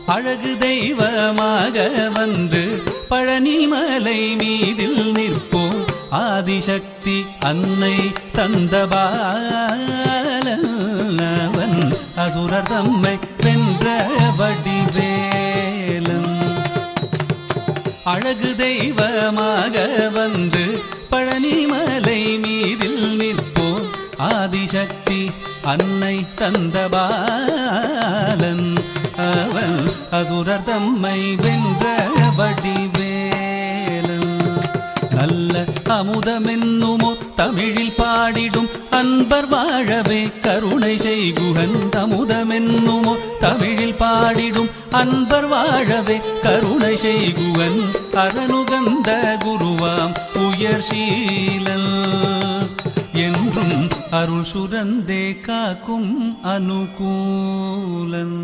அழகு தெய்வமாக வந்து பழனிமலை மீதில் நிற்போம் ஆதிசக்தி அன்னை தந்தபாலவன் அசுரர் தம்மை வென்ற வடிவேலன். அழகு தெய்வமாக வந்து பழனிமலை மீதில் நிற்போம் ஆதிசக்தி அன்னை தந்தபாலன் அவன் அசுரர் தம்மை வென்ற வடிவேலன். நல்ல அமுதமென்னுமோ தமிழில் பாடிடும் அன்பர் வாழவே கருணை செய்குகன். அமுதமென்னுமோ தமிழில் பாடிடும் அன்பர் வாழவே கருணை செய்குவன். அரணுகந்த குருவாம் உயர் சீலல் என்றும் அருள் சுரந்தே காக்கும் அனுகூலன்.